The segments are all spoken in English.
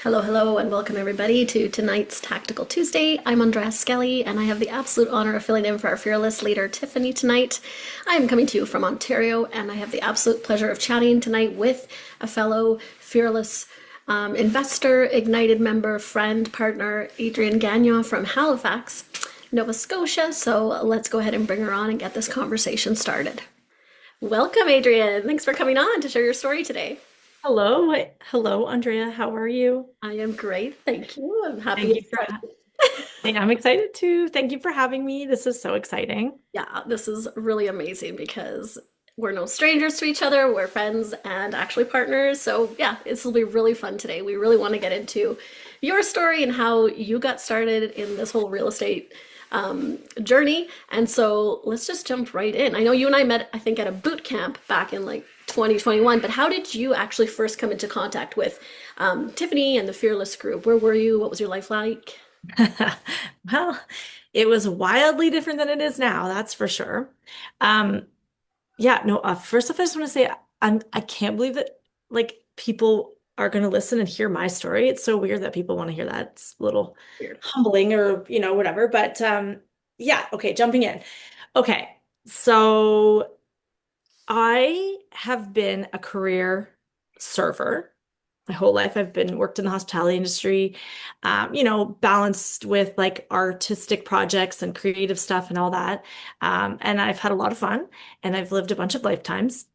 Hello, hello, and welcome everybody to tonight's Tactical Tuesday. I'm Andrea Skelly, and I have the absolute honor of filling in for our fearless leader, Tiffany, tonight. I am coming to you from Ontario, and I have the absolute pleasure of chatting tonight with a fellow fearless investor, Ignited member, friend, partner, Adrienne Gagnon from Halifax, Nova Scotia. So let's go ahead and bring her on and get this conversation started. Welcome, Adrienne. Thanks for coming on to share your story today. Hello, hello, Andrea. How are you? I am great, thank you. I'm happy Thank you it's for I'm excited too. Thank you for having me. This is so exciting. Yeah, this is really amazing because we're no strangers to each other. We're friends and actually partners. So, yeah, this will be really fun today. We really want to get into your story and how you got started in this whole real estate journey. And so, let's just jump right in. I know you and I met, I think, at a boot camp back in like 2021, but how did you actually first come into contact with Tiffany and the Fearless group? Where were you? What was your life like? Well, it was wildly different than it is now, that's for sure. Um, yeah, no, first off, I just want to say I can't believe that like people are going to listen and hear my story. It's so weird that people want to hear that. It's a little Weird. humbling or, whatever. But yeah, okay, jumping in. Okay, so I have been a career server. My whole life I've been worked in the hospitality industry, balanced with like artistic projects and creative stuff and all that. And I've had a lot of fun and I've lived a bunch of lifetimes.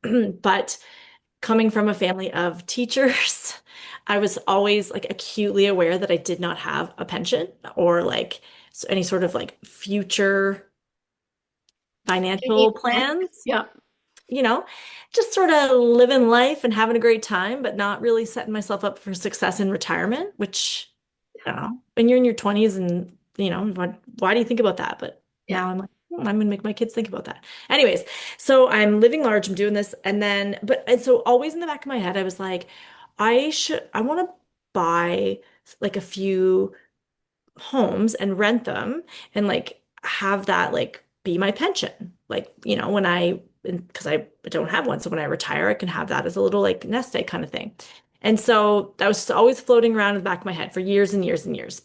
But coming from a family of teachers, I was always like acutely aware that I did not have a pension or like any sort of like future financial plans, Yeah. you know, just sort of living life and having a great time, but not really setting myself up for success in retirement, which, I don't know, when you're in your 20s and, why do you think about that? But Yeah. now I'm like, I'm gonna make my kids think about that. Anyways, so I'm living large, I'm doing this, and then, and so always in the back of my head, I was like, I want to buy like a few homes and rent them and like have that like be my pension. Like, when because I don't have one. So when I retire, I can have that as a little like nest egg kind of thing. And so that was just always floating around in the back of my head for years and years and years.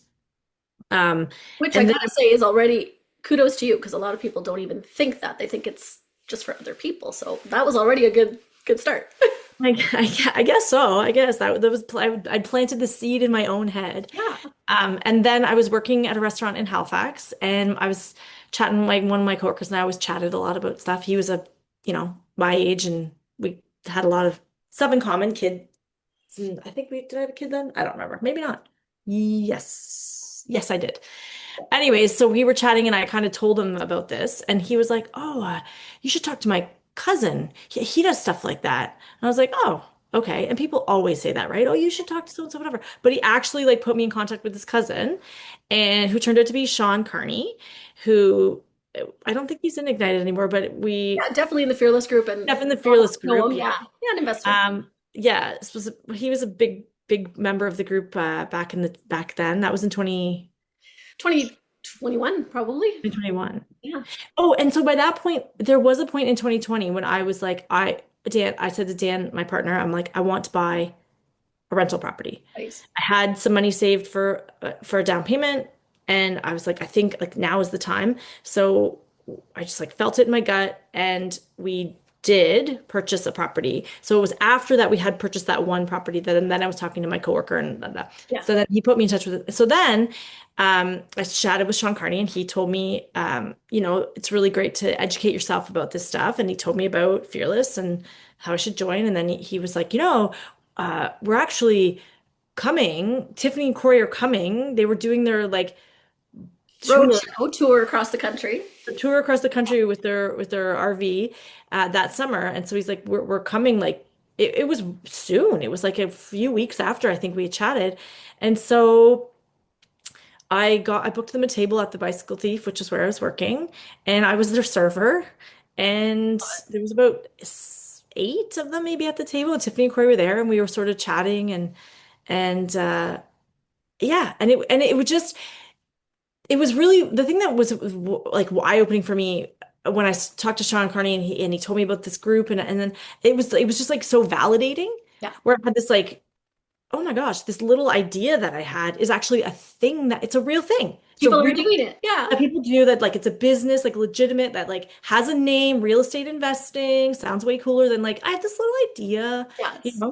Um, Which I and then gotta say is already kudos to you because a lot of people don't even think that. They think it's just for other people. So that was already a good start. I guess so. I guess that was I'd planted the seed in my own head. Yeah. And then I was working at a restaurant in Halifax and I was chatting like one of my coworkers and I always chatted a lot about stuff. He was my age and we had a lot of stuff in common, kids. And I think we did I have a kid then? I don't remember. Maybe not. Yes. Yes, I did. Anyways, so we were chatting and I kind of told him about this and he was like, "Oh, you should talk to my cousin. He does stuff like that." And I was like, "Oh, okay." And people always say that, right? "Oh, you should talk to so and so, whatever." But he actually like put me in contact with his cousin and who turned out to be Sean Carney, who I don't think he's in Ignited anymore, but we Yeah, definitely in the Fearless group and Jeff in the almost Fearless know group. him. Yeah. Yeah. Yeah, an investor. Yeah, he was a big member of the group back then. That was in 2021, probably. 2021. Yeah. Oh, and so by that point, there was a point in 2020 when I was like, I said to Dan, my partner, I'm like, I want to buy a rental property. Nice. I had some money saved for a down payment, and I was like, I think like now is the time. So I just like felt it in my gut, and we did purchase a property. So it was after that we had purchased that one property that, and then I was talking to my coworker, and Yeah. so then he put me in touch with it. So then I chatted with Sean Carney, and he told me, it's really great to educate yourself about this stuff, and he told me about Fearless and how I should join, and then he was like, we're actually coming. Tiffany and Corey are coming. They were doing their like tour, Roadshow tour across the country. tour across the country with their RV that summer. And so he's like, we're coming. Like it was soon. It was like a few weeks after I think we had chatted, and so I booked them a table at the Bicycle Thief, which is where I was working, and I was their server. And there was about eight of them maybe at the table, and Tiffany and Corey were there, and we were sort of chatting and yeah, and it would just it was really the thing that was like eye-opening for me when I talked to Sean Carney and he told me about this group and then it was just like so validating Yeah. where I had this like oh my gosh, this little idea that I had is actually a thing that it's a real thing. It's a People are real doing it. Yeah. that people do that like it's a business like legitimate that like has a name, real estate investing sounds way cooler than like I have this little idea, you Yes.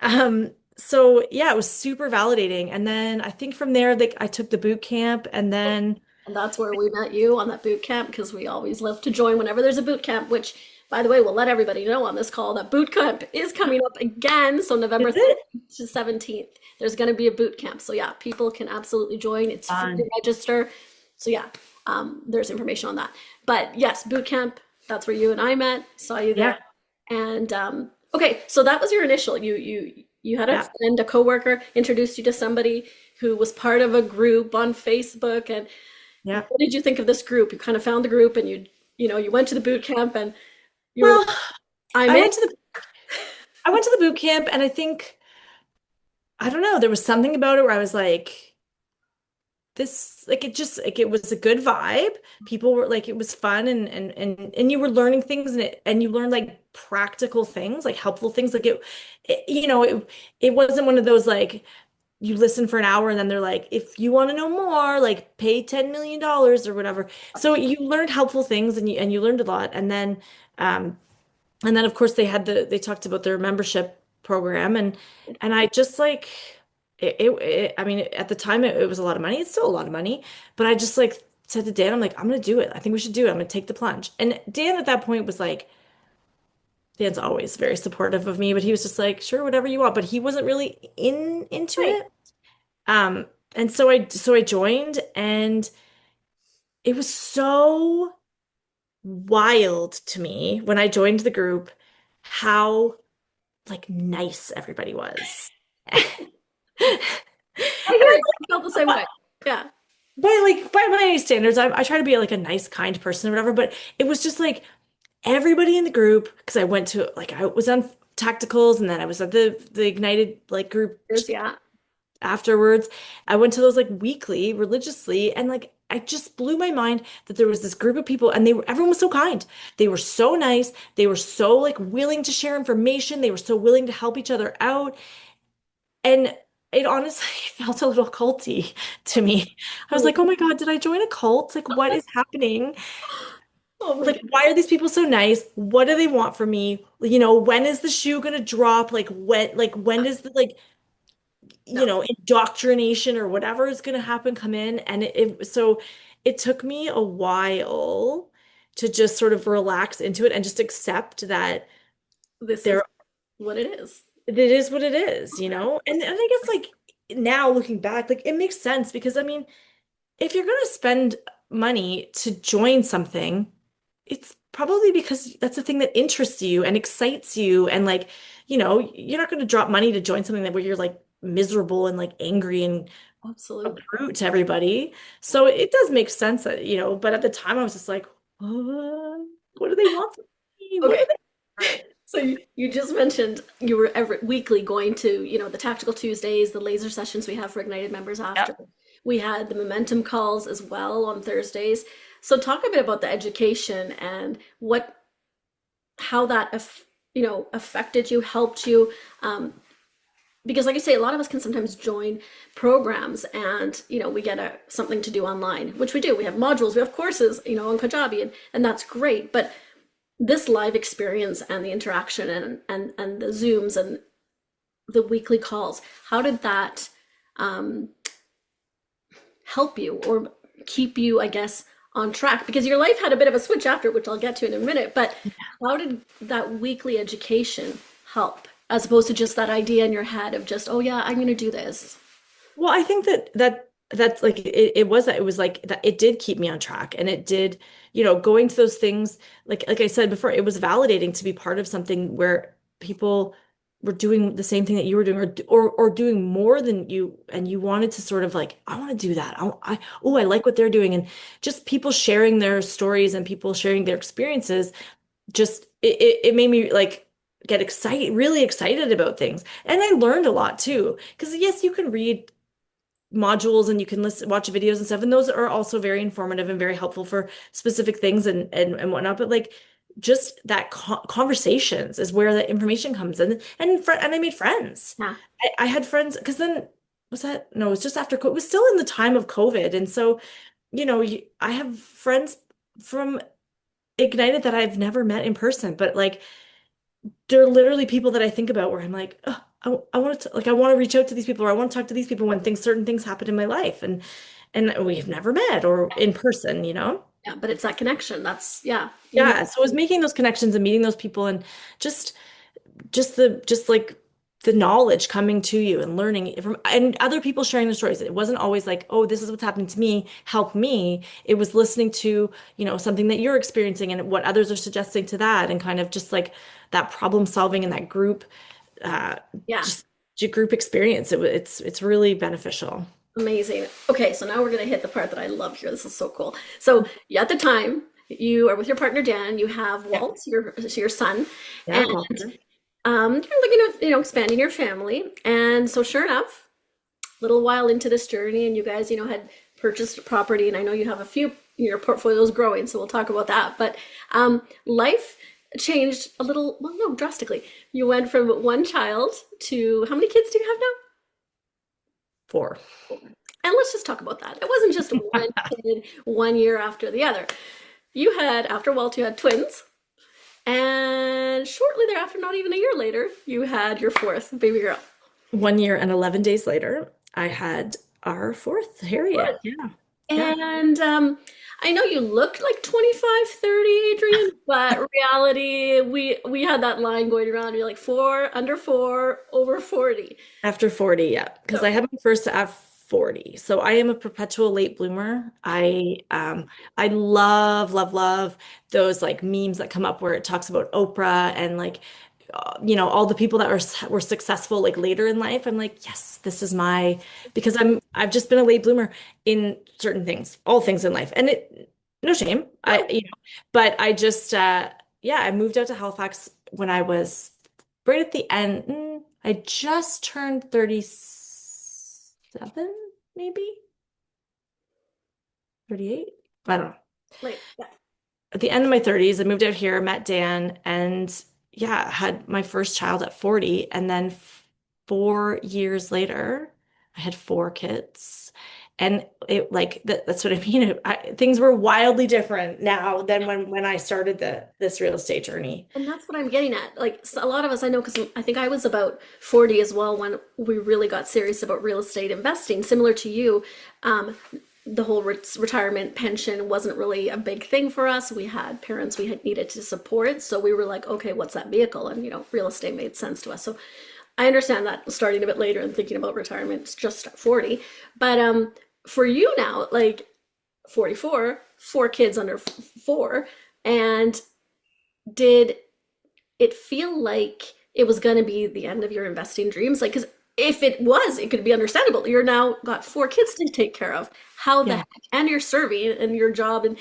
know. So yeah, it was super validating. And then I think from there like I took the boot camp and then And that's where we met you on that boot camp because we always love to join whenever there's a boot camp, which, by the way, we'll let everybody know on this call that boot camp is coming up again. So is November it 13th to 17th, there's going to be a boot camp. So yeah, people can absolutely join. It's free to fun? register. So yeah, there's information on that. But yes, boot camp, that's where you and I met. Saw you there. Yeah, And okay, so that was your initial. You had a yeah, friend, a coworker, introduced you to somebody who was part of a group on Facebook, and yeah. what did you think of this group? You kind of found the group and you went to the boot camp and you were like, Well, I'm I in. went to the I went to the boot camp and I think I don't know, there was something about it where I was like this like it just like it was a good vibe. People were like it was fun and you were learning things and you learned like practical things, like helpful things like it wasn't one of those like you listen for an hour and then they're like if you want to know more like pay $10 million or whatever. So you learned helpful things and you learned a lot um and then of course they talked about their membership program and I just like I mean at the time it was a lot of money. It's still a lot of money, but I just like said to Dan, I'm like, I'm gonna do it. I think we should do it. I'm gonna take the plunge. And Dan at that point was like, Dan's always very supportive of me, but he was just like, sure, whatever you want. But he wasn't really into Right. it. Um, and so I joined and it was so wild to me when I joined the group how like nice everybody was. I And hear I you. I felt the same way. Yeah. by my standards, I try to be like a nice, kind person or whatever, but it was just like everybody in the group, because I went to like I was on tacticals and then I was at the Ignited like group Yeah. afterwards. I went to those like weekly religiously and like I just blew my mind that there was this group of people and everyone was so kind. They were so nice. They were so like willing to share information. They were so willing to help each other out. And it honestly felt a little culty to me. I was Oh, like, oh my God, did I join a cult? Like, what is happening? oh my Like, why goodness. are these people so nice? What do they want from me? You know, when is the shoe gonna drop? When does the No, indoctrination or whatever is gonna happen come in? And so it took me a while to just sort of relax into it and just accept that this is there what it is. it is what it is, you Okay. know? And I guess like now looking back, like it makes sense because I mean, if you're gonna spend money to join something, it's probably because that's the thing that interests you and excites you and like, you're not gonna drop money to join something that where you're like miserable and like angry and a Absolutely. brute to everybody. So it does make sense that, but at the time I was just like, what do they want from me? What Okay. do they? So you just mentioned you were every weekly going to, the Tactical Tuesdays, the laser sessions we have for Ignited members after. Yep. We had the momentum calls as well on Thursdays. So talk a bit about the education and how that, affected you, helped you. Because like I say, a lot of us can sometimes join programs and, we get something to do online, which we do. We have modules, we have courses, on Kajabi, and that's great. But this live experience and the interaction and the Zooms and the weekly calls, how did that um, help you or keep you, I guess, on track? Because your life had a bit of a switch after, which I'll get to in a minute, but how did that weekly education help as opposed to just that idea in your head of just, oh yeah, I'm going to do this? Well, I think that's like it was like that it did keep me on track and it did, going to those things like I said before, it was validating to be part of something where people were doing the same thing that you were doing or doing more than you and you wanted to sort of like I want to do that. I like what they're doing and just people sharing their stories and people sharing their experiences just it made me like get excited, really excited about things. And I learned a lot too. Because yes, you can read modules and you can watch videos and stuff, and those are also very informative and very helpful for specific things and whatnot. But like just that conversations is where the information comes in, and I made friends. Yeah. I had friends because then was that no, it was just after COVID. It was still in the time of COVID, and so I have friends from Ignited that I've never met in person, but like they're literally people that I think about where I'm like, oh, I want to like I want to reach out to these people or I want to talk to these people when certain things happen in my life, and we've never met or in person, you know? Yeah, but it's that connection. That's, yeah, you know. Yeah, so it was making those connections and meeting those people and just just like the knowledge coming to you and learning from and other people sharing their stories. It wasn't always like, oh, this is what's happening to me, help me. It was listening to, something that you're experiencing and what others are suggesting to that and kind of just like that problem solving and that group uh Yeah, just group experience. It's really beneficial. amazing. Okay, so now we're gonna hit the part that I love here. This is so cool. So yeah, at the time, you are with your partner Dan. You have Yeah. Walt, your son, Yeah, and Walter. you're looking at expanding your family. And so sure enough, a little while into this journey, and you guys had purchased property, and I know you have a few. Your portfolio is growing, so we'll talk about that. But life changed a little. Well, no, drastically. You went from one child to how many kids do you have now? 4. And let's just talk about that. It wasn't just one kid 1 year after the other. You had, after Walt, you had twins. And shortly thereafter, not even a year later, you had your fourth baby girl. 1 year and 11 days later, I had our fourth, Harriet. Yeah. Yeah. And I know you looked like 25, 30, Adrian, but reality, we had that line going around. You're like four, under four, over 40. After 40, yeah. Because So, I had my first at 40. So I am a perpetual late bloomer. I love, love, love those like memes that come up where it talks about Oprah and like all the people that were successful like later in life. I'm like, yes, this is my because I've just been a late bloomer in certain things, all things in life. And it no shame. no, But I just yeah, I moved out to Halifax when I was right at the end. I just turned 37, maybe 38. I don't know. like, yeah. At the end of my 30s, I moved out here, met Dan, and yeah, had my first child at 40. And then 4 years later, I had 4 kids. And it like that's what I mean. Things were wildly different now than when I started this real estate journey. And that's what I'm getting at. Like a lot of us, I know, because I think I was about 40 as well when we really got serious about real estate investing. Similar to you, the whole retirement pension wasn't really a big thing for us. We had parents we had needed to support, so we were like, okay, what's that vehicle? And real estate made sense to us. So I understand that starting a bit later and thinking about retirement is just at 40. But for you now, like 44, 4 kids under four, and did it feel like it was going to be the end of your investing dreams? Like, because if it was, it could be understandable. You're now got 4 kids to take care of. How the Yeah. heck? And you're serving and your job. And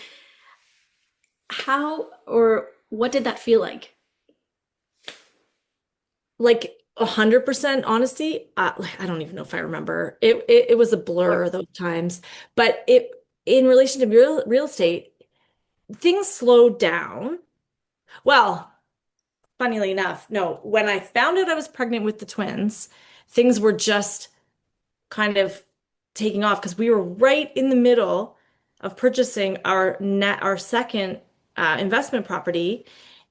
how or what did that feel like? Like 100% honesty, like, I don't even know if I remember. It was a Or, blur those times, but it in relation to real estate, things slowed down. Well, funnily enough, no, when I found out I was pregnant with the twins, things were just kind of taking off because we were right in the middle of purchasing our second investment property,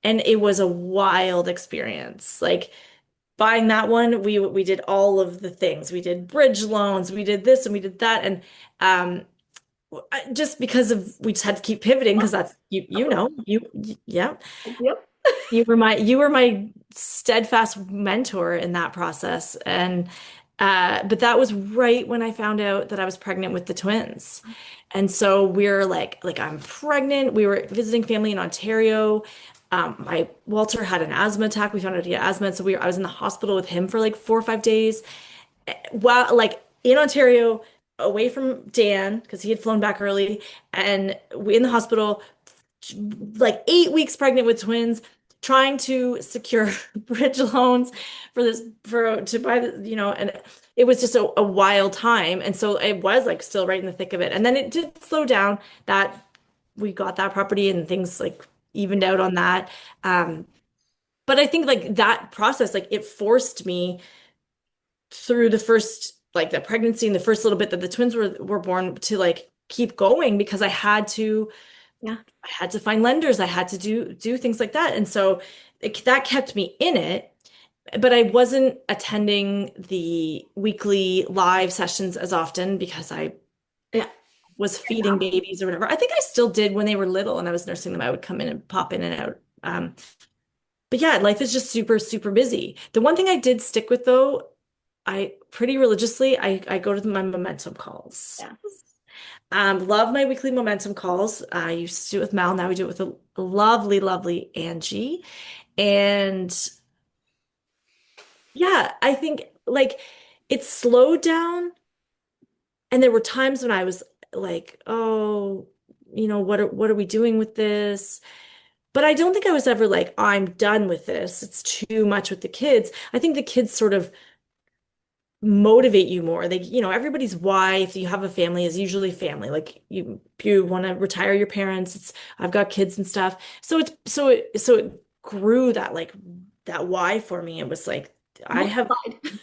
and it was a wild experience. Like buying that one, we did all of the things. We did bridge loans, we did this and we did that, and um, just because of we just had to keep pivoting because that's yeah. yep. You were my steadfast mentor in that process. And but that was right when I found out that I was pregnant with the twins. And so we're like I'm pregnant. We were visiting family in Ontario. My Walter had an asthma attack. We found out he had asthma. So I was in the hospital with him for like 4 or 5 days. While like in Ontario, away from Dan, because he had flown back early, and we in the hospital like 8 weeks pregnant with twins, trying to secure bridge loans for this for to buy and it was just a wild time. And so it was like still right in the thick of it. And then it did slow down that we got that property and things like evened out on that. Um, but I think like that process, like it forced me through the first like the pregnancy and the first little bit that the twins were born to like keep going because Yeah. I had to find lenders, I had to do things like that. And so that kept me in it, but I wasn't attending the weekly live sessions as often because I Yeah. was feeding babies or whatever. I think I still did when they were little and I was nursing them. I would come in and pop in and out. But yeah, life is just super, super busy. The one thing I did stick with though, I pretty religiously, I go to my momentum calls. Yeah. Love my weekly momentum calls. I used to do it with Mal. Now we do it with a lovely, lovely Angie. And yeah, I think like it slowed down. And there were times when I was like, oh, what are we doing with this? But I don't think I was ever like, I'm done with this. It's too much with the kids. I think the kids sort of motivate you more. Everybody's why, if you have a family, is usually family. Like you want to retire your parents. I've got kids and stuff. So it grew that like that why for me. It was like I have Multiplied.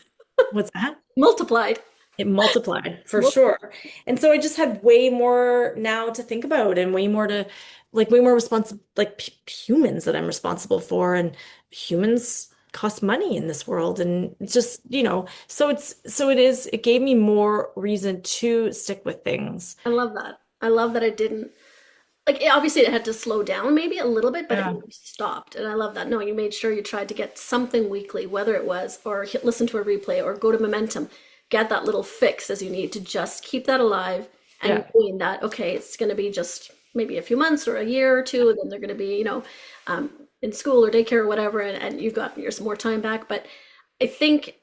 what's that? Multiplied. It multiplied for Mul- sure. And so I just had way more now to think about and way more responsible, like p humans that I'm responsible for. And humans cost money in this world. And it's just, it gave me more reason to stick with things. I love that. I love that it didn't like obviously it had to slow down maybe a little bit, but it Yeah. never stopped. And I love that. No, you made sure you tried to get something weekly, whether it was or listen to a replay or go to Momentum, get that little fix as you need to just keep that alive and Yeah. knowing that okay, it's going to be just maybe a few months or a year or two, and then they're going to be um, in school or daycare or whatever, and you've got some more time back. But I think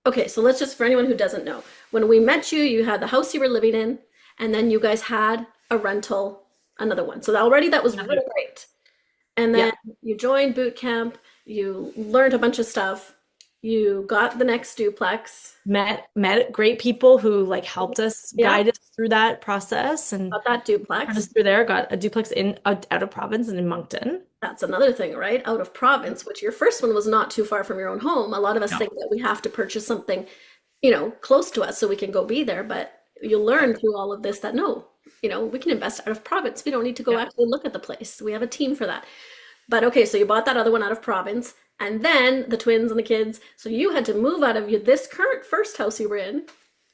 okay, so let's just for anyone who doesn't know, when we met you, you had the house you were living in, and then you guys had a rental, another one. So already that was really great. And then Yeah. you joined boot camp, you learned a bunch of stuff, you got the next duplex, Met great people who like helped us yeah, guide us through that process and got that turned us duplex. through there. Got a duplex in out of province and in Moncton. That's another thing, right? Out of province, which your first one was not too far from your own home. A lot of us No. think that we have to purchase something, close to us so we can go be there. But you learn through all of this that no, we can invest out of province. We don't need to go Yeah. actually look at the place. We have a team for that. But okay, so you bought that other one out of province, and then the twins and the kids. So you had to move out of this current first house you were in,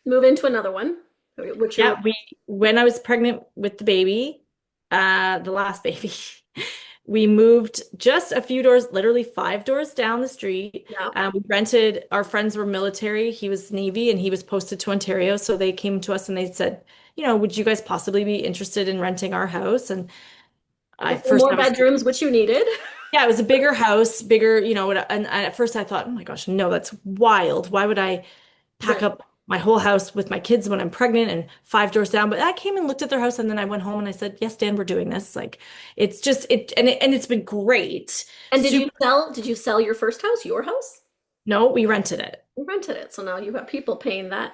move into another one, which you're Yeah, when I was pregnant with the baby, the last baby, we moved just a few doors, literally 5 doors down the street. yeah. We rented, our friends were military, he was Navy and he was posted to Ontario. So they came to us and they said, would you guys possibly be interested in renting our house? And With first more I was bedrooms, which you needed. yeah, it was a bigger house, bigger, and at first I thought, oh my gosh, no, that's wild. Why would I pack Right. up my whole house with my kids when I'm pregnant and 5 doors down? But I came and looked at their house and then I went home and I said, yes, Dan, we're doing this. Like it's just and it's been great. And did you Super. sell your first house, your house? No, we rented it. You rented it. So now you've got people paying that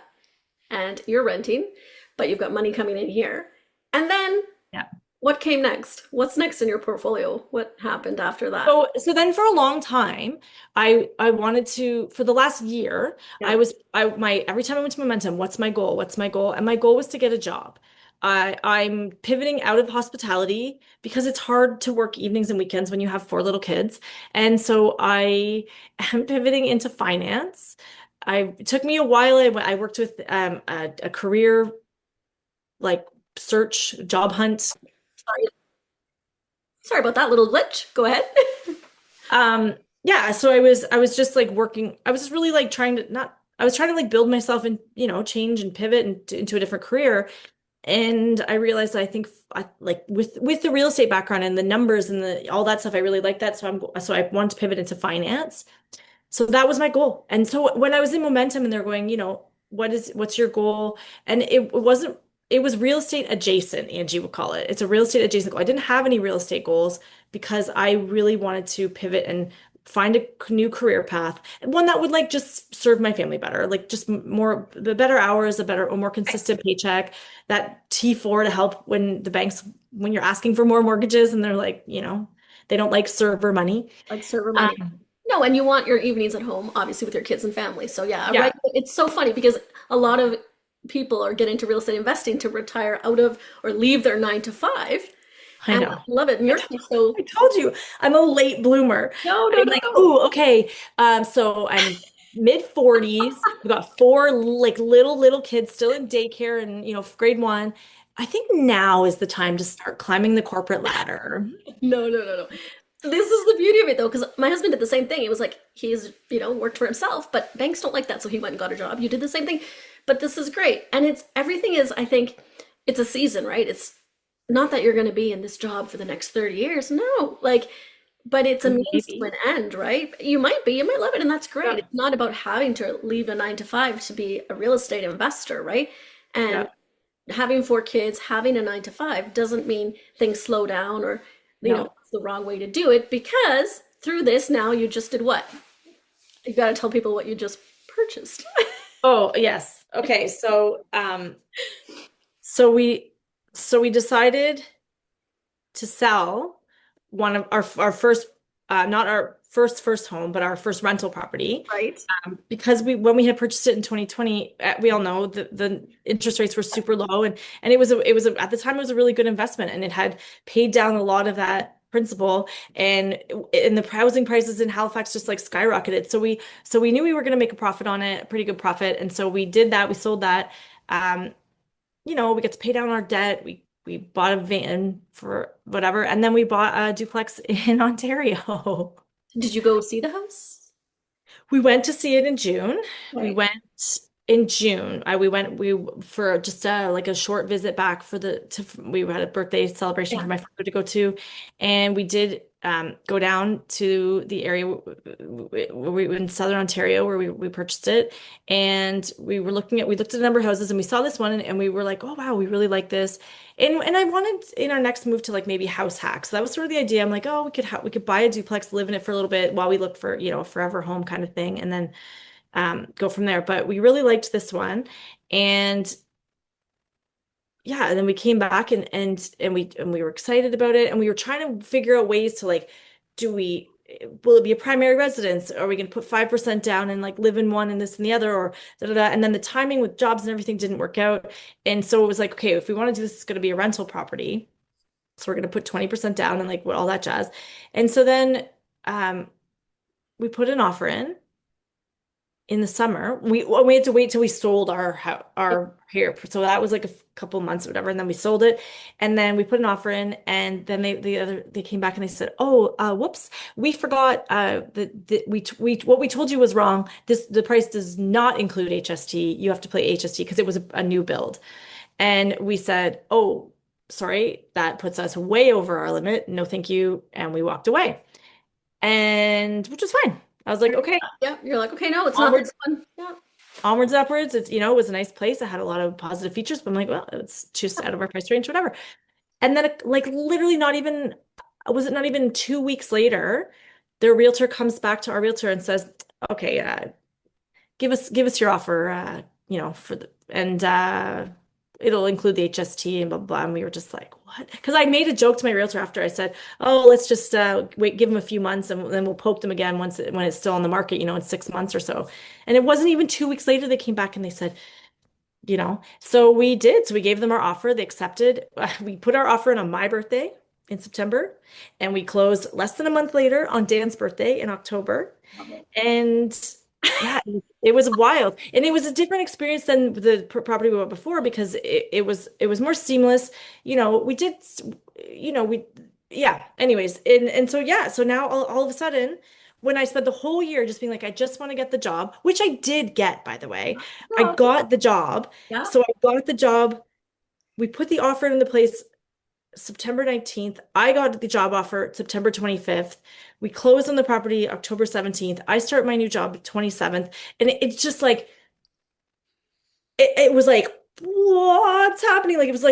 and you're renting, but you've got money coming in here. And then Yeah. what came next? What's next in your portfolio? What happened after that? So then for a long time, I wanted to for the last year, I Yeah. was I my every time I went to Momentum, what's my goal? What's my goal? And my goal was to get a job. I'm pivoting out of hospitality because it's hard to work evenings and weekends when you have 4 little kids. And so I am pivoting into finance. It took me a while. I worked with a career like search job hunt. Sorry. Sorry about that little glitch. Go ahead. Yeah, so I was just like working, I was just really like trying to not I was trying to like build myself and change and pivot into a different career. And I realized I think I like with the real estate background and the numbers and the all that stuff, I really like that. So I wanted to pivot into finance. So that was my goal. And so when I was in Momentum and they're going, what's your goal? And it was real estate adjacent, Angie would call it. It's a real estate adjacent goal. I didn't have any real estate goals because I really wanted to pivot and find a new career path, and one that would like just serve my family better, like just more the better hours, a more consistent paycheck, that T4 to help when you're asking for more mortgages and they're like, They don't like server money. Like server money. Um, No, and you want your evenings at home, obviously with your kids and family. So yeah, yeah, it's so funny because a lot of people are getting into real estate investing to retire out of or leave their 9 to 5. I And know. I love it. In your case, so I told you I'm a late bloomer. no, no, I'm no, like, no. ooh, okay. So I'm mid 40s. We've got four like little kids still in daycare and grade one. I think now is the time to start climbing the corporate ladder. No, no, no, no. This is the beauty of it though, because my husband did the same thing. It was like worked for himself, but banks don't like that, so he went and got a job. You did the same thing. But this is great. And it's everything is, I think, it's a season, right? It's not that you're gonna be in this job for the next 30 years. No. Like, but it's a means to Maybe. an end, right? You might love it, and that's great. Yeah. It's not about having to leave a 9 to 5 to be a real estate investor, right? And Yeah. having 4 kids, having a 9 to 5 doesn't mean things slow down or No. it's the wrong way to do it because through this now you just did what? You got to tell people what you just purchased. Oh, yes. Okay. So we decided to sell one of our first, not our first home, but our first rental property. Right? Because when we had purchased it in 2020, we all know the interest rates were super low, and it was at the time it was a really good investment, and it had paid down a lot of that principal, and the housing prices in Halifax just like skyrocketed. So we knew we were going to make a profit on it, a pretty good profit, and so we did that. We sold that. Um, we got to pay down our debt. We bought a van for whatever, and then we bought a duplex in Ontario. Did you go see the house? We went to see it in June. We Right. went in June. We for just like a short visit back we had a birthday celebration Yeah. for my father to go to, and we did go down to the area where we in Southern Ontario where we purchased it, and we looked at a number of houses and we saw this one, and we were like, oh wow, we really like this. And I wanted in our next move to like maybe house hack. So that was sort of the idea. I'm like, oh, we could buy a duplex, live in it for a little bit while we look for, a forever home kind of thing, and then go from there. But we really liked this one, and yeah, and then we came back and we were excited about it, and we were trying to figure out ways to like, do we will it be a primary residence? Are we going to put 5% down and like live in one and this and the other, or da da da? And then the timing with jobs and everything didn't work out, and so it was like, okay, if we want to do this, it's going to be a rental property, so we're going to put 20% down and like what all that jazz. And so then we put an offer in the summer. We had to wait till we sold our here. So that was like a couple months or whatever, and then we sold it, and then we put an offer in, and then they came back and they said, "Oh, whoops, we forgot what we told you was wrong. The price does not include HST. You have to pay HST because it was a new build." And we said, "Oh, sorry, that puts us way over our limit. No, thank you." And we walked away, and which was fine. I was like, okay, Yeah. You're like, okay, no, it's not onward this one. Yeah. onwards upwards. It was a nice place. It had a lot of positive features, but I'm like, well, it's just out of our price range, whatever. And then like literally not even 2 weeks later, their realtor comes back to our realtor and says, okay, give us your offer, for the and it'll include the HST and blah blah blah. And we were just like, what? Because I made a joke to my realtor after. I said, oh, let's just wait, give them a few months, and then we'll poke them again when it's still on the market, in 6 months or so. And it wasn't even 2 weeks later they came back and they said, so we did. So we gave them our offer. They accepted. We put our offer in on my birthday in September, and we closed less than a month later on Dan's birthday in October. Love it. And yeah, it was wild. And it was a different experience than the property we bought before because it was more seamless. We did, we yeah. Anyways, and so yeah, so now all of a sudden, when I spent the whole year just being like, I just want to get the job, which I did get, by the way. I Oh, got the job. yeah. So I got the job. We put the offer into place September 19th. I got the job offer September 25th. We closed on the property October 17th. I start my new job 27th. And it's just like, it was like, what's happening? Like, it was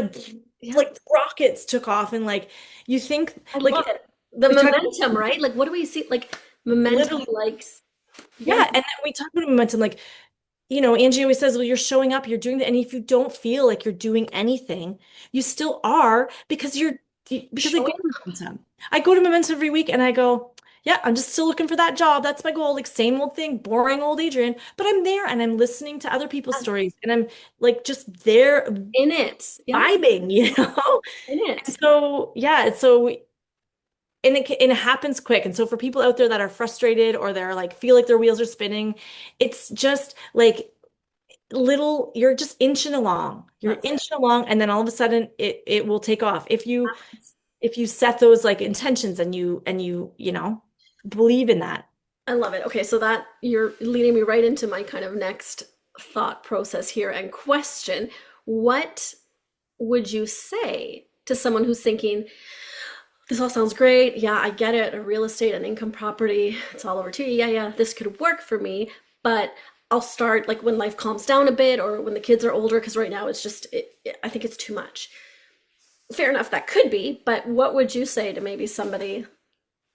Yeah. like rockets took off. And like, you think, I like, love it. The we talk momentum, right? Like, what do we see? Like, momentum, literally, likes. yeah. Yeah. And then we talk about momentum, like, Angie always says, well, you're showing up, you're doing that. And if you don't feel like you're doing anything, you still are because because I go Showing to Momentum. I go to Momentum every week and I go, yeah, I'm just still looking for that job. That's my goal. Like same old thing, boring old Adrian. But I'm there and I'm listening to other people's up stories and I'm like just there in it. Yeah, vibing, you know? in And it. so yeah, so and it happens quick. And so for people out there that are frustrated or they're like feel like their wheels are spinning, it's just like little, you're just inching along. You're That's it. inching along, and then all of a sudden it will take off. If you set those like intentions and you know, believe in that. I love it. Okay, so that you're leading me right into my kind of next thought process here and question. What would you say to someone who's thinking, this all sounds great. Yeah, I get it. A real estate and income property, it's all over to you. Yeah, yeah, this could work for me, but I'll start like when life calms down a bit or when the kids are older, because right now it's just, I think it's too much. Fair enough, that could be, but what would you say to maybe somebody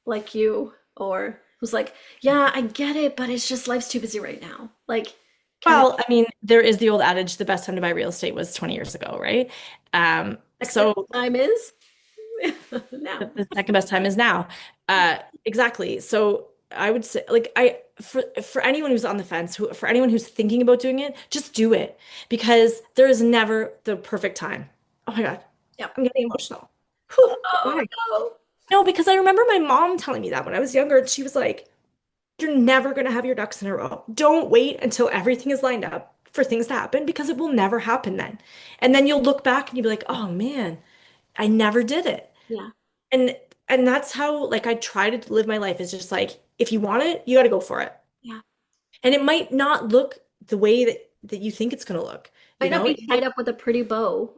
like you or who's like, yeah, I get it, but it's just life's too busy right now. Like, can Well, I mean, there is the old adage, the best time to buy real estate was 20 years ago, right? next best So time is now. the second best time is now. Exactly. So I would say, like, for anyone who's on the fence, for anyone who's thinking about doing it, just do it because there is never the perfect time. Oh my God, Yep. I'm getting emotional. Whew, Oh why? no. No, because I remember my mom telling me that when I was younger, and she was like, "You're never gonna have your ducks in a row. Don't wait until everything is lined up for things to happen because it will never happen then." And then you'll look back and you'll be like, "Oh man, I never did it." Yeah, And and that's how like I try to live my life is just like if you want it, you got to go for it. yeah. And it might not look the way that you think it's going to look, you Might not know? be tied up with a pretty bow.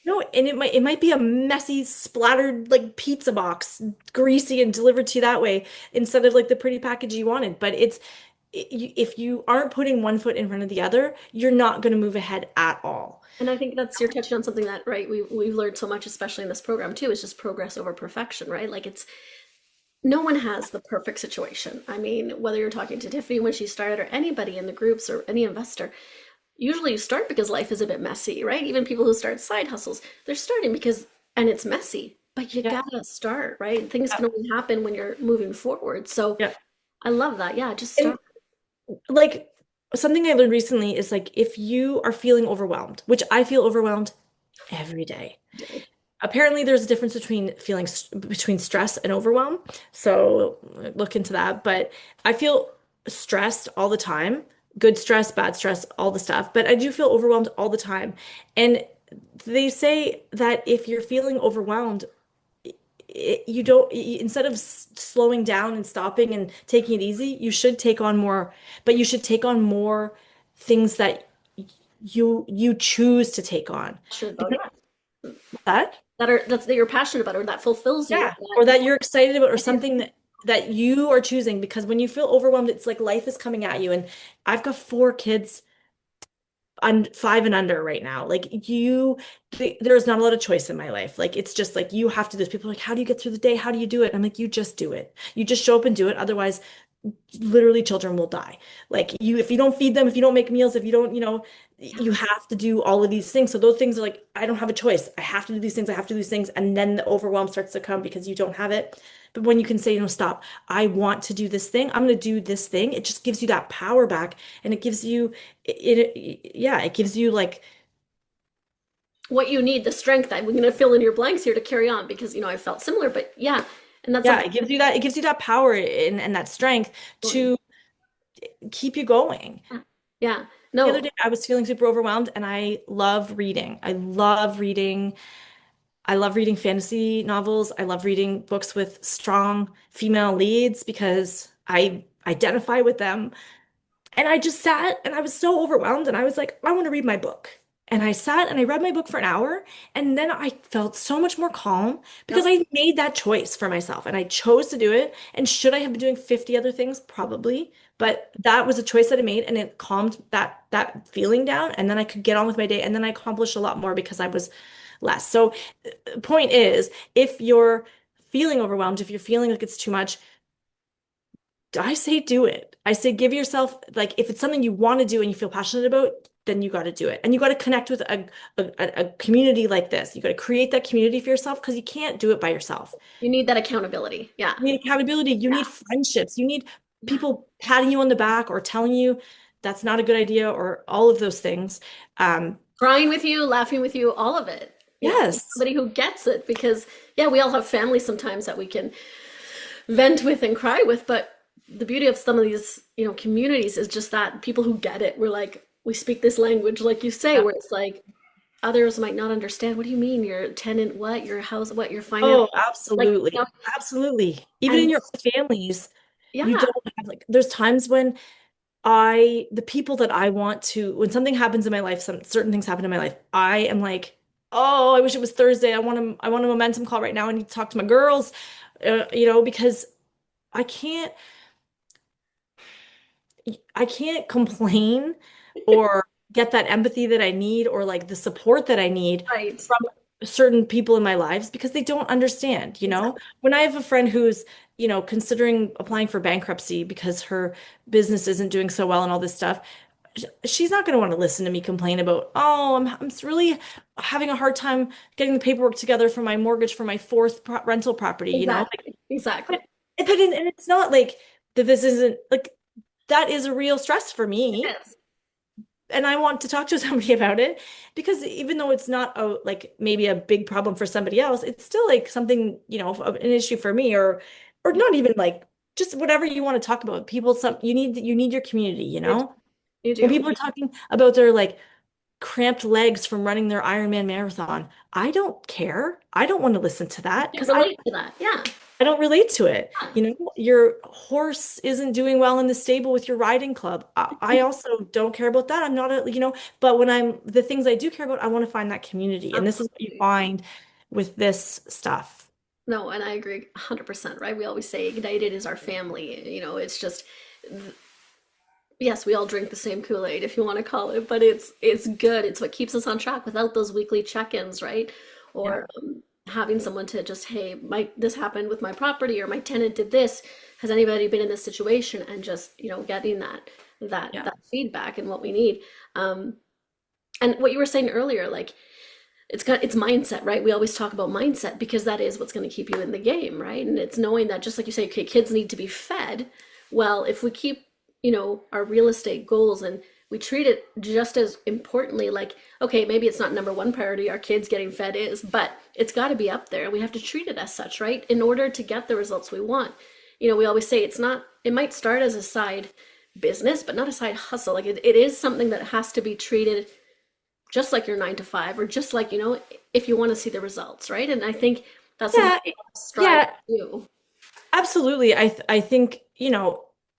No, and it might be a messy splattered like pizza box, greasy and delivered to you that way instead of like the pretty package you wanted, but if you aren't putting one foot in front of the other, you're not going to move ahead at all. And I think that's you're touching on something that, right, we've learned so much, especially in this program too, is just progress over perfection, right? Like it's no one has the perfect situation. I mean, whether you're talking to Tiffany when she started or anybody in the groups or any investor, usually you start because life is a bit messy, right? Even people who start side hustles, they're starting because, and it's messy, but you Yeah. gotta start, right? Things can only happen when you're moving forward. So Yeah. I love that. Yeah, just And start. like something I learned recently is like if you are feeling overwhelmed, which I feel overwhelmed every day. Apparently, there's a difference between between stress and overwhelm. So look into that. But I feel stressed all the time, good stress, bad stress, all the stuff. But I do feel overwhelmed all the time. And they say that if you're feeling overwhelmed, you don't, instead of slowing down and stopping and taking it easy, you should take on more, but you should take on more things that you choose to take on. Passionate about, Because yeah, that that you're passionate about or that fulfills you. Yeah, That, or yeah, that you're excited about, or something that you are choosing. Because when you feel overwhelmed, it's like life is coming at you. And I've got four kids, I'm 5 and under right now. Like there's not a lot of choice in my life. Like it's just like you have to do this. People are like, how do you get through the day? How do you do it? I'm like, you just do it. You just show up and do it. Otherwise, literally children will die. Like if you don't feed them, if you don't make meals, if you don't, yeah. you have to do all of these things. So those things are like, I don't have a choice. I have to do these things. I have to do these things. And then the overwhelm starts to come because you don't have it. But when you can say, stop, I want to do this thing. I'm going to do this thing. It just gives you that power back. And it gives you, yeah, it gives you like, What you need, the strength. I'm going to fill in your blanks here to carry on because, I felt similar, but yeah. And that's yeah, something. it gives you that power and that strength to keep you going. Yeah. Yeah. The other No, day, I was feeling super overwhelmed, and I love reading. I love reading. I love reading fantasy novels. I love reading books with strong female leads because I identify with them. And I just sat and I was so overwhelmed, and I was like, I want to read my book. And I sat and I read my book for an hour, and then I felt so much more calm because yep. I made that choice for myself and I chose to do it. And should I have been doing 50 other things? Probably. But that was a choice that I made, and it calmed that feeling down. And then I could get on with my day, and then I accomplished a lot more because I was less. So point is, if you're feeling overwhelmed, if you're feeling like it's too much, I say do it. I say give yourself, like, if it's something you want to do and you feel passionate about, then you got to do it. And you got to connect with a community like this. You got to create that community for yourself because you can't do it by yourself. You need that accountability. Yeah. You need accountability. You Yeah. need friendships. You need Yeah. people patting you on the back or telling you that's not a good idea or all of those things. Crying with you, laughing with you, all of it. You know, Yes. somebody who gets it because, yeah, we all have families sometimes that we can vent with and cry with, but the beauty of some of these, communities is just that people who get it, we're like, we speak this language, like you say, Yeah. where it's like others might not understand. What do you mean? Your tenant, what? Your house, what? Your finance? Oh, Like, absolutely. Absolutely. Even in and your families, you yeah, don't have like, there's times when the people that I want to, when something happens in my life, some certain things happen in my life, I am like, oh, I wish it was Thursday. I want a momentum call right now. I need to talk to my girls, because I can't, I can't complain or get that empathy that I need or like the support that I need right. from certain people in my lives because they don't understand, you know? Exactly. When I have a friend who's, considering applying for bankruptcy because her business isn't doing so well and all this stuff, she's not going to want to listen to me complain about, oh, I'm really having a hard time getting the paperwork together for my mortgage for my fourth rental property, Like, Exactly. Exactly. and it's not like that this isn't like that is a real stress for me Yes. and I want to talk to somebody about it because even though it's not like maybe a big problem for somebody else, it's still like something, an issue for me or Yeah, not even like just whatever you want to talk about. People you need your community, you do. You When do. people are talking about their like cramped legs from running their Ironman marathon, I don't care. I don't want to listen to that You because relate to that. Yeah. I don't relate to it. Yeah. Your horse isn't doing well in the stable with your riding club. I also don't care about that. I'm not but when the things I do care about, I want to find that community. And this is what you Absolutely. find with this stuff. No, and I agree 100%, right? We always say Ignited is our family. It's just, yes, we all drink the same Kool-Aid if you want to call it, but it's good. It's what keeps us on track without those weekly check-ins, right? Yeah. Or having someone to just, hey, this happened with my property, or my tenant did this. Has anybody been in this situation? And just, getting that Yeah. that feedback and what we need. Um, and what you were saying earlier, like it's mindset, right? We always talk about mindset because that is what's going to keep you in the game, right? And it's knowing that, just like you say, okay, kids need to be fed. Well, if we keep, our real estate goals and we treat it just as importantly, like, okay, maybe it's not number one priority, our kids getting fed is, but it's got to be up there. We have to treat it as such, right? In order to get the results we want. We always say it might start as a side business, but not a side hustle. Like it is something that has to be treated just like your 9 to 5, or just like, if you want to see the results, right? And I think that's something Yeah. to strive Yeah. to do. Absolutely. I think,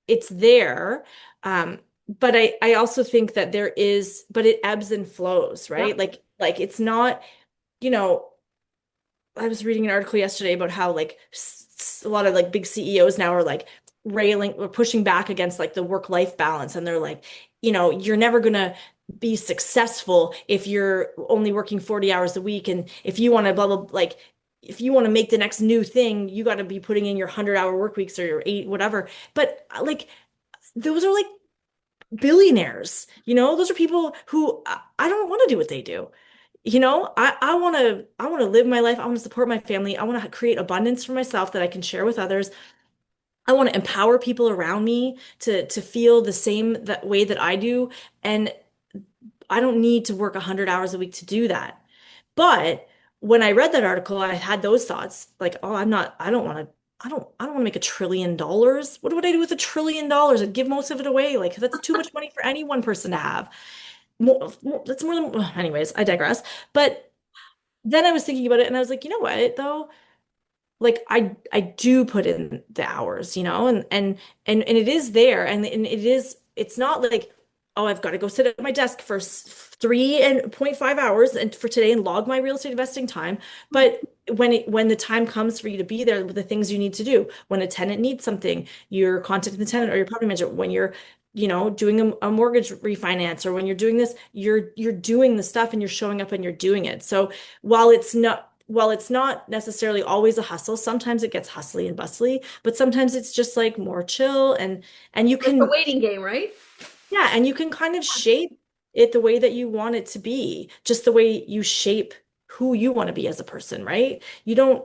it's there. But I also think that but it ebbs and flows, Yep. right? Like it's not, you know, I was reading an article yesterday about how like a lot of like big CEOs now are like railing or pushing back against like the work-life balance. And they're like, you're never gonna be successful if you're only working 40 hours a week. And if you want to blah, blah, like if you want to make the next new thing, you got to be putting in your 100-hour work weeks or your eight, whatever. But like those are like billionaires, those are people who I don't want to do what they do. I want to live my life. I want to support my family. I want to create abundance for myself that I can share with others. I want to empower people around me to feel the same that way that I do. And I don't need to work 100 hours a week to do that. But when I read that article, I had those thoughts like, oh, I don't want to make $1 trillion. What would I do with $1 trillion? I'd give most of it away. Like that's too much money for any one person to have. That's more than, anyways, I digress. But then I was thinking about it and I was like, you know what, though? Like I do put in the hours, and it is there and it's not like, oh, I've got to go sit at my desk for 3.5 hours and for today and log my real estate investing time. But when the time comes for you to be there with the things you need to do, when a tenant needs something, you're contacting the tenant or your property manager. When you're doing a mortgage refinance, or when you're doing this, you're doing the stuff and you're showing up and you're doing it. So while it's not necessarily always a hustle, sometimes it gets hustly and bustly, but sometimes it's just like more chill and you It's a can, waiting game, right? yeah, and you can kind of shape. it the way that you want it to be, just the way you shape who you want to be as a person, right? You don't,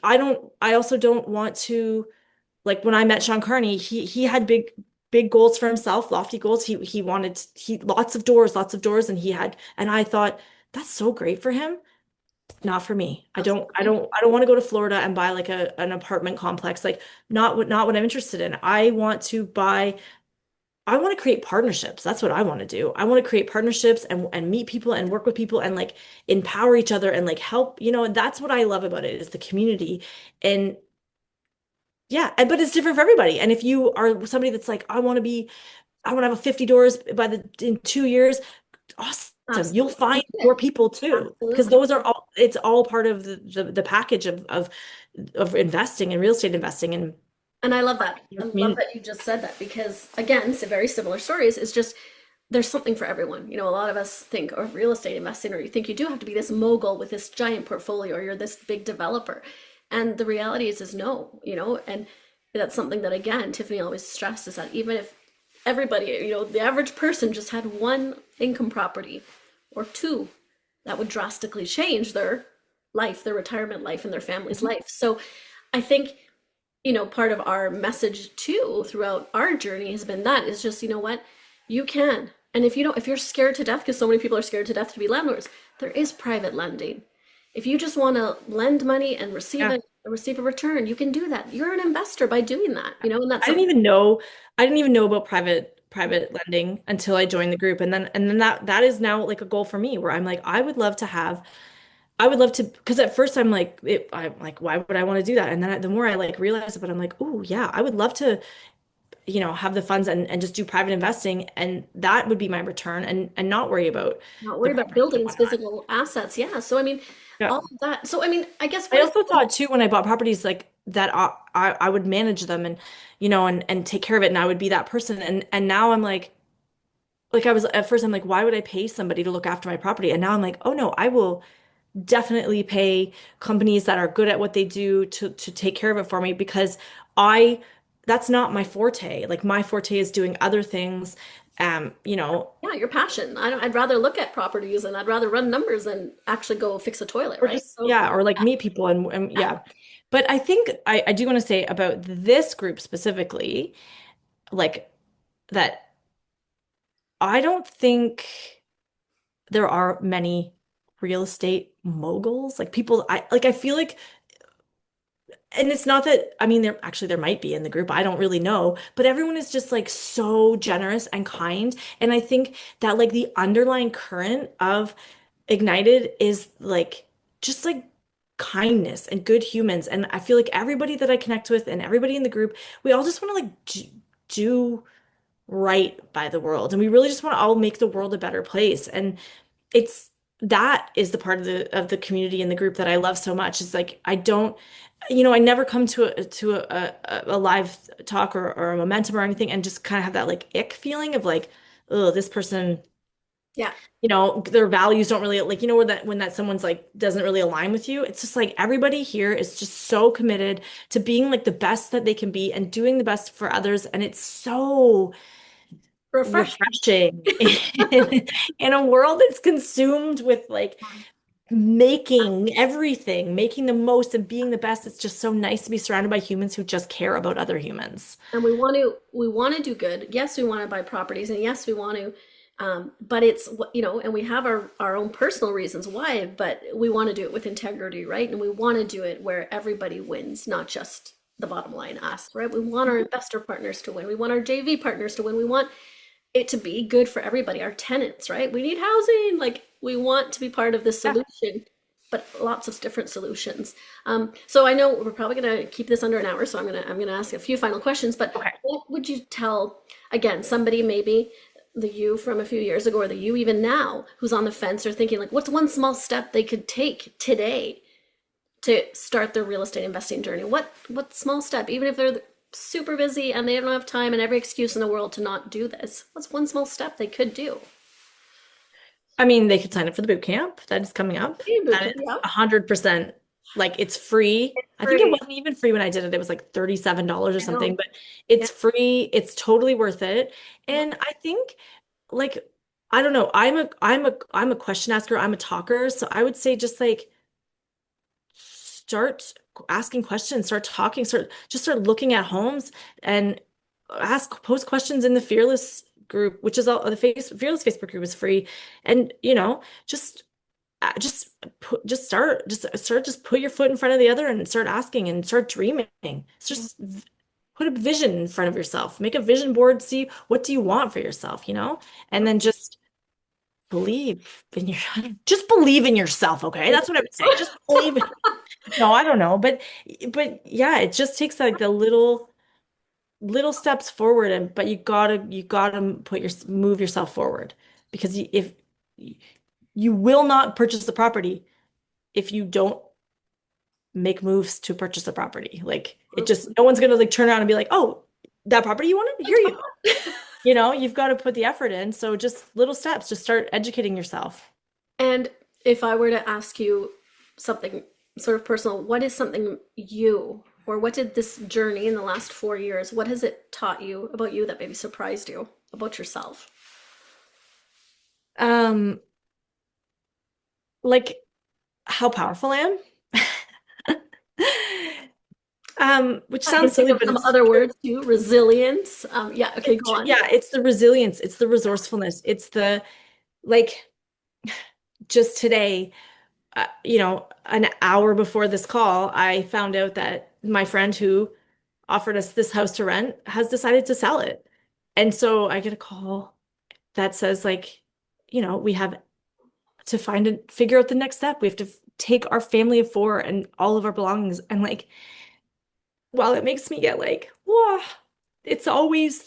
I also don't want to, like when I met Sean Carney, he had big goals for himself, lofty goals. He wanted lots of doors, and I thought that's so great for him. Not for me. Absolutely. I don't want to go to Florida and buy like an apartment complex. Like not what I'm interested in. I want to create partnerships. That's what I want to do. I want to create partnerships and meet people and work with people and like empower each other and like help, and that's what I love about it is the community. And yeah, but it's different for everybody. And if you are somebody that's like, I want to have a 50 doors in 2 years, awesome. You'll Absolutely. find You did. more people too, because Absolutely. those are all, it's all part of the package of investing and real estate investing and And I love that. your I love community. that you just said that because, again, it's a very similar stories. It's just there's something for everyone. A lot of us think of real estate investing, or you think you do have to be this mogul with this giant portfolio, or you're this big developer. And the reality is no, and that's something that, again, Tiffany always stresses that even if everybody, the average person just had one income property or two, that would drastically change their life, their retirement life, and their family's Mhm. life. So I think part of our message too throughout our journey has been that is just, what you can. And if you're scared to death, because so many people are scared to death to be landlords, there is private lending. If you just want to lend money and Yeah. receive a return, you can do that. You're an investor by doing that, and that's I didn't something. even know I didn't even know about private lending until I joined the group. And then that is now like a goal for me where I'm like, I would love to, because at first I'm like, why would I want to do that? And then the more I like realize it, but I'm like, oh yeah, I would love to, have the funds and just do private investing, and that would be my return, and not worry about Not the worry about properties and buildings, whatnot. physical assets. Yeah. So I mean, Yeah. all of that. So I mean, I guess I what is also thought too when I bought properties like that I would manage them and and take care of it, and I would be that person, and now I'm like I was at first I'm like, why would I pay somebody to look after my property? And now I'm like, oh no, I will definitely pay companies that are good at what they do to take care of it for me, because I that's not my forte. Like my forte is doing other things. You know, yeah, your passion? I'd rather look at properties and I'd rather run numbers than actually go fix a toilet, or right? just So yeah, or like meet people and yeah. But I think I do want to say about this group specifically, like that I don't think there are many real estate moguls. Like people I feel like, and it's not that, I mean, there might be in the group. I don't really know, but everyone is just like so generous and kind. And I think that like the underlying current of Ignited is like just like kindness and good humans. And I feel like everybody that I connect with and everybody in the group, we all just want to like do right by the world. And we really just want to all make the world a better place. And it's that is the part of the community and the group that I love so much. Is like I don't, I never come to a live talk or a momentum or anything and just kind of have that like ick feeling of like, oh, this person, yeah, their values don't really like, where that when that someone's like doesn't really align with you. It's just like everybody here is just so committed to being like the best that they can be and doing the best for others. And it's so refreshing. refreshing in a world that's consumed with like making everything, making the most and being the best. It's just so nice to be surrounded by humans who just care about other humans. And we want to do good. Yes, we want to buy properties, and yes, we want to. But it's and we have our own personal reasons why. But we want to do it with integrity, right? And we want to do it where everybody wins, not just the bottom line us, right? We want our investor partners to win. We want our JV partners to win. We want it to be good for everybody, our tenants, right? We need housing. Like we want to be part of this Yeah. solution, but lots of different solutions. So I know we're probably going to keep this under an hour, so I'm gonna ask a few final questions. But Okay. what would you tell again somebody maybe the you from a few years ago or the you even now who's on the fence or thinking like what's one small step they could take today to start their real estate investing journey? What small step, even if they're super busy and they don't have time and every excuse in the world to not do this, what's one small step they could do? I mean, they could sign up for the boot camp that is coming up. Hey, boot That camp, is yeah. 100% like it's free. I think it Free. wasn't even free when I did it. It was like $37 or I something, know. but Yeah. it's free. It's totally worth it. Yeah. And I think like I don't know. I'm a question asker. I'm a talker. So I would say just like start asking questions, start talking, start looking at homes and post questions in the Fearless group, which is all the Fearless Facebook group is free. And just put your foot in front of the other and start asking and start dreaming. It's just put a vision in front of yourself. Make a vision board, see what do you want for yourself. And then just believe in your just believe in yourself, okay? That's what I would say. Just believe. No, I don't know, but yeah, it just takes like the little steps forward, and but you gotta move yourself forward because if you will not purchase the property if you don't make moves to purchase the property. Like it just no one's gonna like turn around and be like, oh, that property you wanted? Here you go. You've got to put the effort in. So just little steps, just start educating yourself. And if I were to ask you something sort of personal, what is something you, or what did this journey in the last 4 years, what has it taught you about you that maybe surprised you about yourself? Um, like how powerful I am. Which I can sounds think silly, of but some it's other words too, resilience. Yeah, okay, go on. yeah, it's the resilience, it's the resourcefulness, it's the like just today, an hour before this call, I found out that my friend who offered us this house to rent has decided to sell it. And so I get a call that says like, we have to figure out the next step. We have to take our family of four and all of our belongings. And like, while it makes me get like, whoa, it's always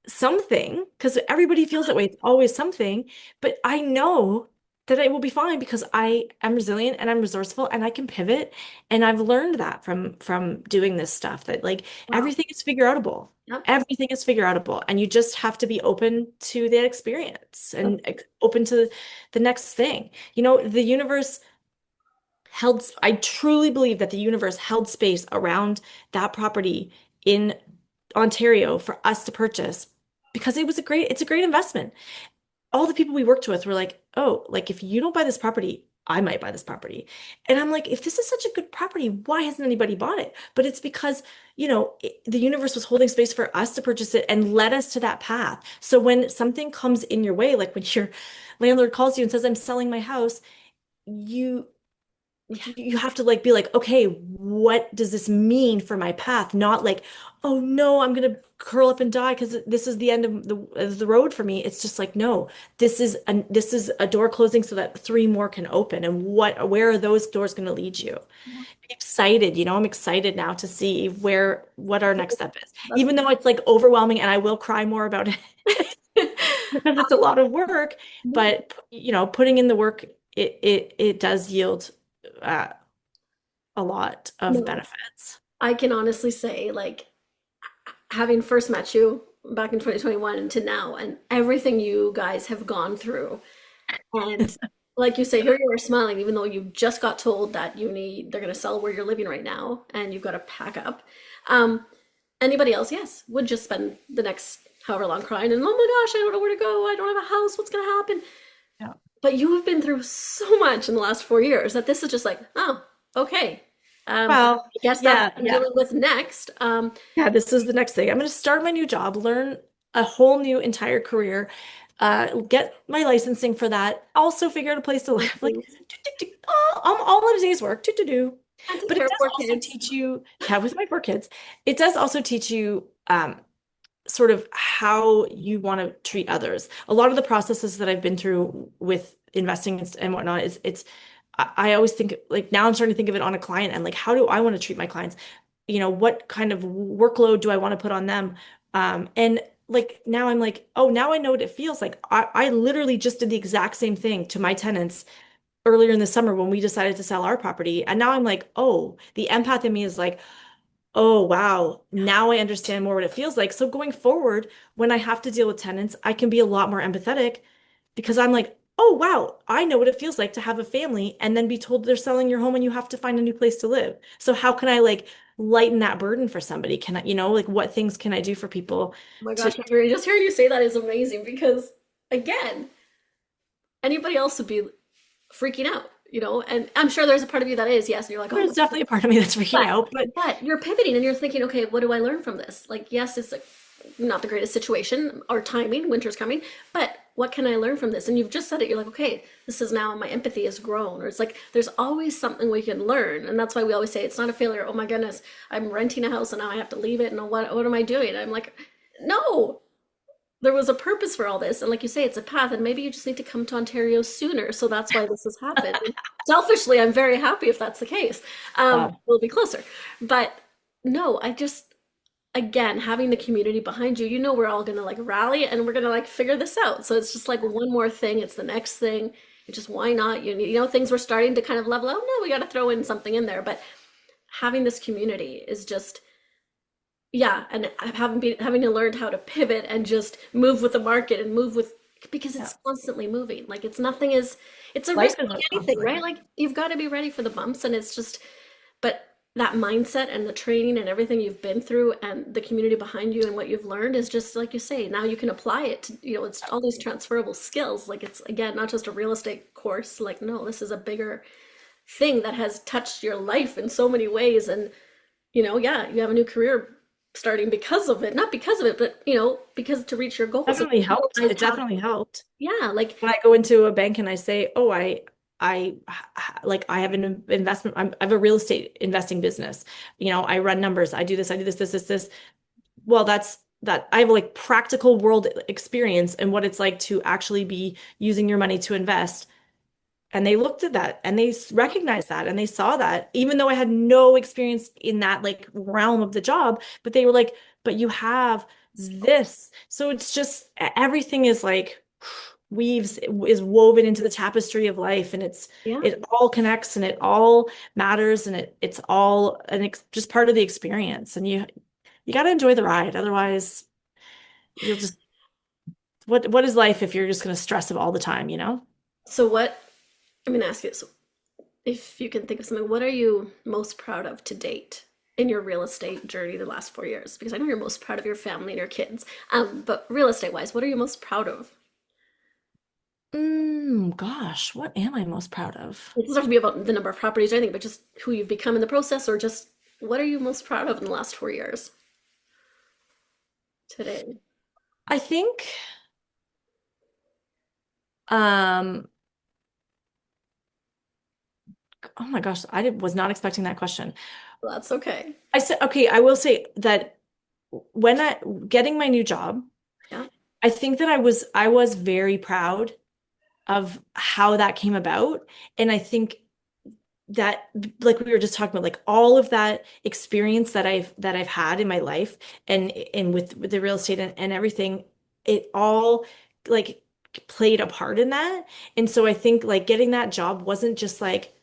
something because everybody feels that way. It's always something, but I know that it will be fine because I am resilient and I'm resourceful and I can pivot. And I've learned that from doing this stuff that like Wow. everything is figure outable. Yep. Everything is figure outable, and you just have to be open to that experience and open to the next thing. The universe I truly believe that the universe held space around that property in Ontario for us to purchase because it's a great investment. All the people we worked with were like, oh, like if you don't buy this property, I might buy this property. And I'm like, if this is such a good property, why hasn't anybody bought it? But it's because, the universe was holding space for us to purchase it and led us to that path. So when something comes in your way, like when your landlord calls you and says, I'm selling my house, you you have to like be like, okay, what does this mean for my path? Not like, oh no, I'm gonna curl up and die because this is the end of the road for me. It's just like, no, this is a door closing so that three more can open. And where are those doors gonna lead you? I'm excited, I'm excited now to see what our next step is. That's Even though it's like overwhelming and I will cry more about it because it's a lot of work, but putting in the work, it does yield uh, a lot of no, benefits. I can honestly say, like, having first met you back in 2021 to now, and everything you guys have gone through. And like you say, here you are smiling, even though you just got told that they're going to sell where you're living right now, and you've got to pack up. Um, Anybody else, yes, would just spend the next however long crying and, oh my gosh, I don't know where to go. I don't have a house. What's going to happen? Yeah. But you have been through so much in the last 4 years that this is just like, oh, okay. Well, I guess that's yeah, what I'm yeah. dealing with next. Yeah, this is the next thing. I'm going to start my new job, learn a whole new entire career, get my licensing for that, also figure out a place to live. Like, all of today's work, do. And take But it care of does four also kids. teach you, yeah, with my four kids, it does also teach you sort of how you want to treat others. A lot of the processes that I've been through with investing and whatnot is I always think like now I'm starting to think of it on a client and like how do I want to treat my clients? What kind of workload do I want to put on them? And like now I'm like, oh, now I know what it feels like. I literally just did the exact same thing to my tenants earlier in the summer when we decided to sell our property. And now I'm like, oh, the empath in me is like, oh, wow. Now I understand more what it feels like. So going forward, when I have to deal with tenants, I can be a lot more empathetic because I'm like, oh, wow, I know what it feels like to have a family and then be told they're selling your home and you have to find a new place to live. So how can I like lighten that burden for somebody? Like what things can I do for people Oh my to, gosh, just hearing you say that is amazing because again, anybody else would be freaking out, and I'm sure there's a part of you that is, yes, and you're like, oh my There's definitely a part of me that's freaking but out, but but you're pivoting and you're thinking, okay, what do I learn from this? Like, yes, it's like not the greatest situation or timing, winter's coming, but what can I learn from this? And you've just said it, you're like, okay, this is now my empathy has grown. Or it's like there's always something we can learn. And that's why we always say it's not a failure. Oh my goodness, I'm renting a house and now I have to leave it. And what am I doing? I'm like, no, there was a purpose for all this. And like you say, it's a path, and maybe you just need to come to Ontario sooner. So that's why this has happened. And selfishly, I'm very happy if that's the case. wow. We'll be closer. But no, I just, again, having the community behind you, we're all gonna like rally and we're gonna like figure this out. So it's just like one more thing, it's the next thing. It's just why not? Things were starting to kind of level out. No, we got to throw in something in there. But having this community is just, yeah, and having to learn how to pivot and just move with the market and move with, because Yeah. it's constantly moving. Like it's a Life risk is like anything, constantly. right? Like you've got to be ready for the bumps, and it's just, but that mindset and the training and everything you've been through and the community behind you and what you've learned is just like you say, now you can apply it to, it's all these transferable skills. Like it's again not just a real estate course. Like no, this is a bigger thing that has touched your life in so many ways. And yeah, you have a new career starting because of it. Not because of it, but because to reach your goals and Definitely helped. realize It how, definitely helped. yeah, like When I go into a bank and I say, "Oh, like I have an investment. I have a real estate investing business. I run numbers. I do this. I do this. This. This. This." Well, that's that. I have like practical world experience and what it's like to actually be using your money to invest. And they looked at that and they recognized that and they saw that, even though I had no experience in that like realm of the job, but they were like, but you have this. So it's just everything is like weaves is woven into the tapestry of life, and yeah. it all connects and it all matters, and it's all just part of the experience. And you got to enjoy the ride. Otherwise, you'll just what is life if you're just going to stress it all the time, you know? So what I'm gonna ask you this, if you can think of something, what are you most proud of to date in your real estate journey the last 4 years? Because I know you're most proud of your family and your kids. But real estate wise, what are you most proud of? Gosh, what am I most proud of? It doesn't have to be about the number of properties or anything, but just who you've become in the process, or just what are you most proud of in the last 4 years today? I think, um, oh my gosh, was not expecting that question. Well, that's okay. I said, okay, I will say that when I getting my new job, Yeah. I think that I was very proud of how that came about. And I think that like we were just talking about, like all of that experience that I've had in my life and with the real estate and everything, it all like played a part in that. And so I think like getting that job wasn't just like,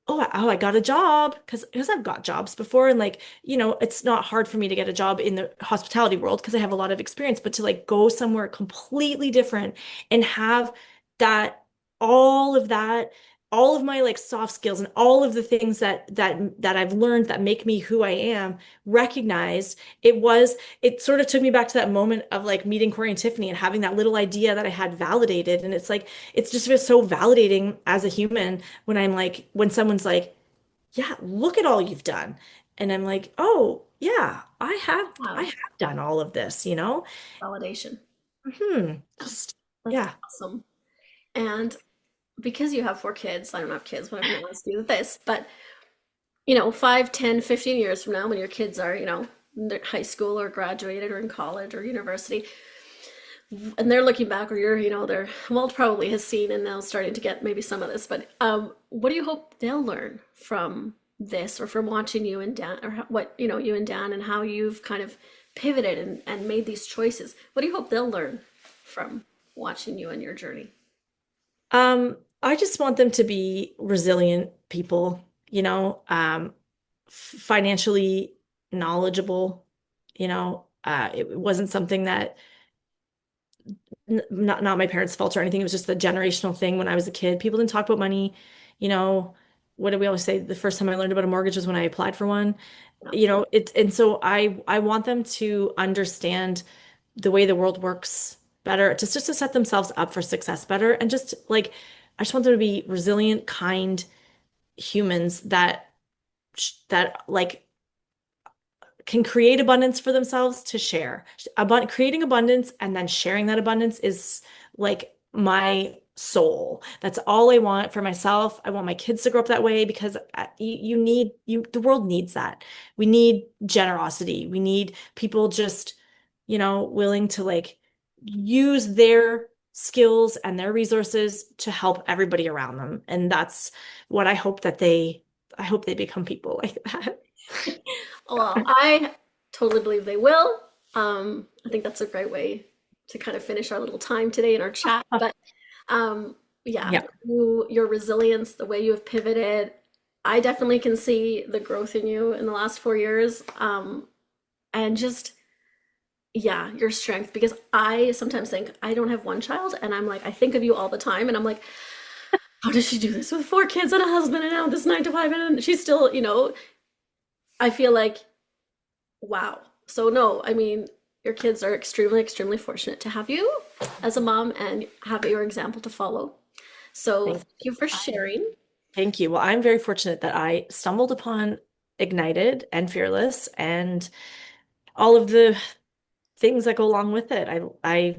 I got a job because I've got jobs before, and like, it's not hard for me to get a job in the hospitality world because I have a lot of experience, but to like go somewhere completely different and have that all of that all of my like soft skills and all of the things that I've learned that make me who I am recognized. It sort of took me back to that moment of like meeting Corey and Tiffany and having that little idea that I had validated, and it's like it's just so validating as a human when I'm like, when someone's like, yeah, look at all you've done. And I'm like, oh, yeah, I Wow. have done all of this. Validation. Just, That's yeah. awesome. And because you have 4 kids, I don't have kids, but I'm gonna ask you this, but 5, 10, 15 years from now, when your kids are, in their high school or graduated or in college or university, and they're looking back, or they're, Walt probably has seen and now starting to get maybe some of this, but what do you hope they'll learn from this, or from watching you and Dan, or what, you and Dan, and how you've kind of pivoted and made these choices? What do you hope they'll learn from watching you and your journey? I just want them to be resilient people, financially knowledgeable. It wasn't something that not my parents' fault or anything. It was just a generational thing when I was a kid. People didn't talk about money. You know, what do we always say? The first time I learned about a mortgage was when I applied for one. Yeah. And so I want them to understand the way the world works, better, just to set themselves up for success better. And just like, I just want them to be resilient, kind humans that like can create abundance for themselves to share. Creating abundance and then sharing that abundance is like my soul. That's all I want for myself. I want my kids to grow up that way because the world needs that. We need generosity. We need people just, willing to like use their skills and their resources to help everybody around them. And that's what I hope they become people like that. Well, I totally believe they will. I think that's a great way to kind of finish our little time today in our chat. But yeah, Yeah. your resilience, the way you have pivoted, I definitely can see the growth in you in the last 4 years. And just, yeah, your strength. Because I sometimes think I don't have one child, and I'm like, I think of you all the time, and I'm like, how does she do this with 4 kids and a husband and now this 9 to 5? And she's still, I feel like, wow. So no, I mean, your kids are extremely, extremely fortunate to have you as a mom and have your example to follow. So Thank thank you for sharing. Thank you. Well, I'm very fortunate that I stumbled upon Ignited and Fearless and all of the things that go along with it. I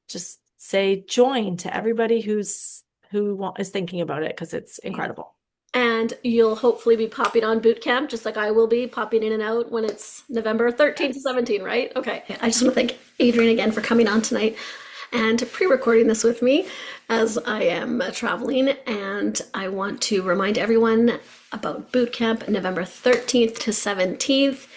just say join to everybody is thinking about it because it's incredible. And you'll hopefully be popping on boot camp, just like I will be popping in and out when it's November 13th to 17, right? Okay. I just want to thank Adrian again for coming on tonight and pre-recording this with me as I am traveling. And I want to remind everyone about boot camp November 13th to 17th.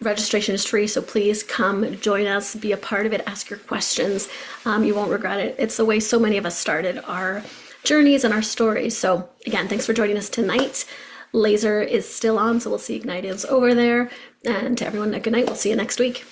Registration is free, so please come join us, be a part of it, ask your questions. You won't regret it. It's the way so many of us started our journeys and our stories. So again, thanks for joining us tonight. Laser is still on, so we'll see Ignite is over there. And to everyone, good night. We'll see you next week.